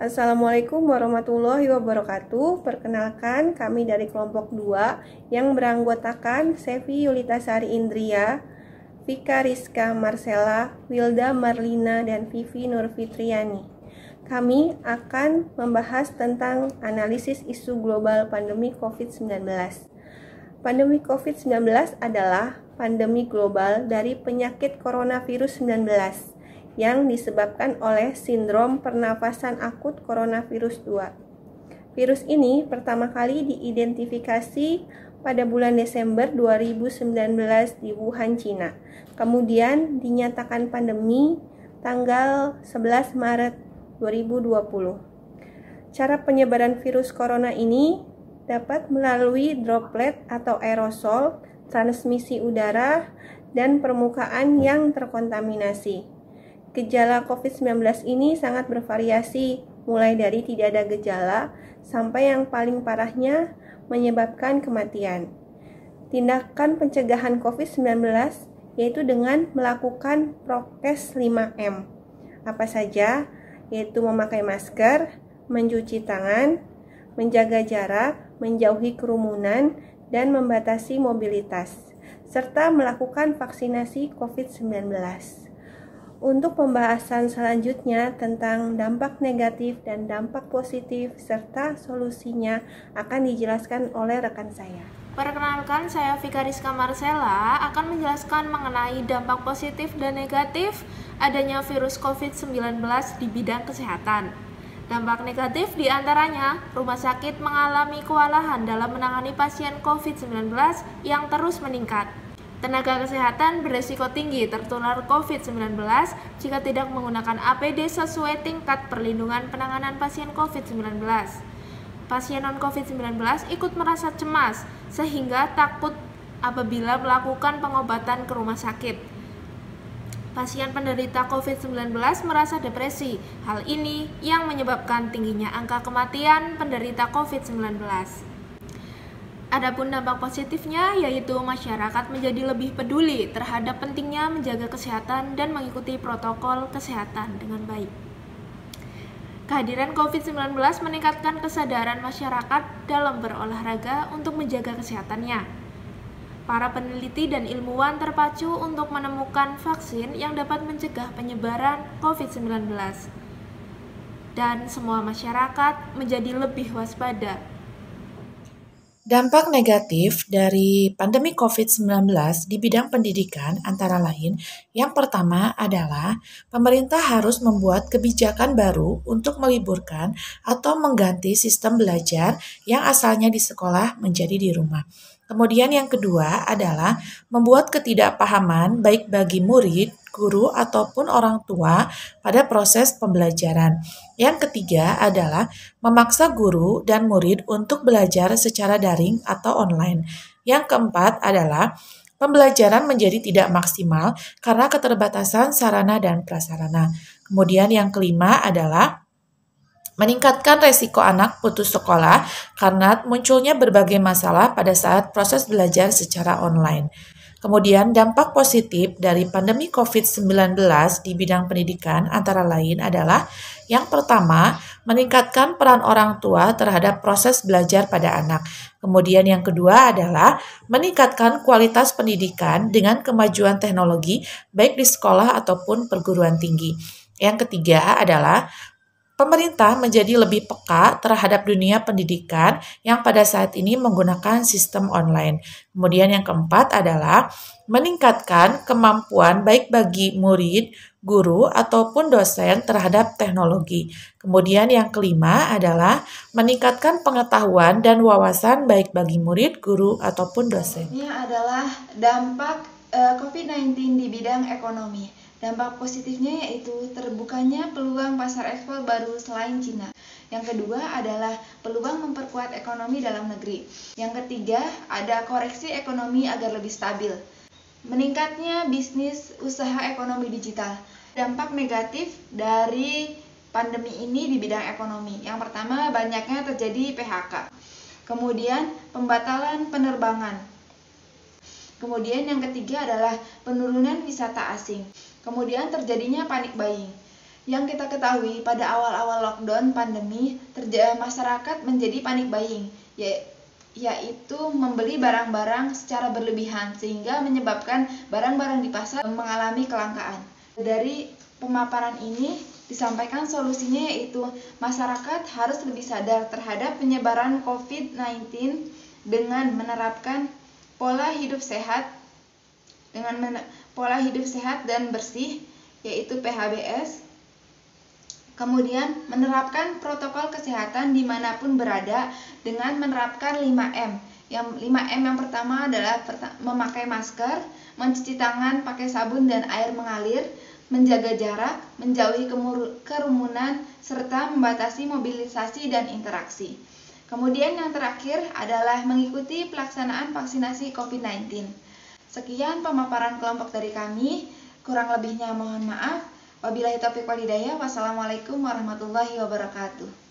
Assalamualaikum warahmatullahi wabarakatuh. Perkenalkan, kami dari kelompok 2 yang beranggotakan Sevi Yulitasari Indria, Vika Rizka Marcella, Wilda Marlina, dan Vivi Nurfitriani. Kami akan membahas tentang analisis isu global pandemi COVID-19. Pandemi COVID-19 adalah pandemi global dari penyakit coronavirus 19 yang disebabkan oleh sindrom pernafasan akut coronavirus 2. Virus ini pertama kali diidentifikasi pada bulan Desember 2019 di Wuhan, Cina. Kemudian dinyatakan pandemi tanggal 11 Maret 2020. Cara penyebaran virus corona ini dapat melalui droplet atau aerosol, transmisi udara, dan permukaan yang terkontaminasi. Gejala COVID-19 ini sangat bervariasi, mulai dari tidak ada gejala sampai yang paling parahnya menyebabkan kematian. Tindakan pencegahan COVID-19 yaitu dengan melakukan prokes 5M. Apa saja? Yaitu memakai masker, mencuci tangan, menjaga jarak, menjauhi kerumunan, dan membatasi mobilitas, serta melakukan vaksinasi COVID-19. Untuk pembahasan selanjutnya tentang dampak negatif dan dampak positif serta solusinya akan dijelaskan oleh rekan saya. Perkenalkan, saya Vika Rizka Marcella akan menjelaskan mengenai dampak positif dan negatif adanya virus COVID-19 di bidang kesehatan. Dampak negatif diantaranya, rumah sakit mengalami kewalahan dalam menangani pasien COVID-19 yang terus meningkat. Tenaga kesehatan beresiko tinggi tertular COVID-19 jika tidak menggunakan APD sesuai tingkat perlindungan penanganan pasien COVID-19. Pasien non-COVID-19 ikut merasa cemas sehingga takut apabila melakukan pengobatan ke rumah sakit. Pasien penderita COVID-19 merasa depresi. Hal ini yang menyebabkan tingginya angka kematian penderita COVID-19. Adapun dampak positifnya yaitu masyarakat menjadi lebih peduli terhadap pentingnya menjaga kesehatan dan mengikuti protokol kesehatan dengan baik. Kehadiran COVID-19 meningkatkan kesadaran masyarakat dalam berolahraga untuk menjaga kesehatannya. Para peneliti dan ilmuwan terpacu untuk menemukan vaksin yang dapat mencegah penyebaran COVID-19. Dan semua masyarakat menjadi lebih waspada. Dampak negatif dari pandemi COVID-19 di bidang pendidikan antara lain, yang pertama adalah pemerintah harus membuat kebijakan baru untuk meliburkan atau mengganti sistem belajar yang asalnya di sekolah menjadi di rumah. Kemudian yang kedua adalah membuat ketidakpahaman baik bagi murid, guru, ataupun orang tua pada proses pembelajaran. Yang ketiga adalah memaksa guru dan murid untuk belajar secara daring atau online. Yang keempat adalah pembelajaran menjadi tidak maksimal karena keterbatasan sarana dan prasarana. Kemudian yang kelima adalah meningkatkan resiko anak putus sekolah karena munculnya berbagai masalah pada saat proses belajar secara online. Kemudian dampak positif dari pandemi COVID-19 di bidang pendidikan antara lain adalah yang pertama, meningkatkan peran orang tua terhadap proses belajar pada anak. Kemudian yang kedua adalah meningkatkan kualitas pendidikan dengan kemajuan teknologi baik di sekolah ataupun perguruan tinggi. Yang ketiga adalah pemerintah menjadi lebih peka terhadap dunia pendidikan yang pada saat ini menggunakan sistem online. Kemudian yang keempat adalah meningkatkan kemampuan baik bagi murid, guru, ataupun dosen terhadap teknologi. Kemudian yang kelima adalah meningkatkan pengetahuan dan wawasan baik bagi murid, guru, ataupun dosen. Ini adalah dampak COVID-19 di bidang ekonomi. Dampak positifnya yaitu terbukanya peluang pasar ekspor baru selain Cina. Yang kedua adalah peluang memperkuat ekonomi dalam negeri. Yang ketiga, ada koreksi ekonomi agar lebih stabil. Meningkatnya bisnis usaha ekonomi digital. Dampak negatif dari pandemi ini di bidang ekonomi. Yang pertama, banyaknya terjadi PHK. Kemudian, pembatalan penerbangan. Kemudian yang ketiga adalah penurunan wisata asing. Kemudian terjadinya panic buying. Yang kita ketahui pada awal-awal lockdown pandemi, masyarakat menjadi panik buying, yaitu membeli barang-barang secara berlebihan sehingga menyebabkan barang-barang di pasar mengalami kelangkaan. Dari pemaparan ini disampaikan solusinya yaitu masyarakat harus lebih sadar terhadap penyebaran COVID-19 dengan menerapkan pola hidup sehat dan bersih yaitu PHBS. Kemudian menerapkan protokol kesehatan dimanapun berada dengan menerapkan 5M. Yang 5M yang pertama adalah memakai masker, mencuci tangan pakai sabun dan air mengalir, menjaga jarak, menjauhi kerumunan, serta membatasi mobilisasi dan interaksi. Kemudian yang terakhir adalah mengikuti pelaksanaan vaksinasi COVID-19. Sekian pemaparan kelompok dari kami, kurang lebihnya mohon maaf. Wabillahi taufiq wal hidayah. Wassalamualaikum warahmatullahi wabarakatuh.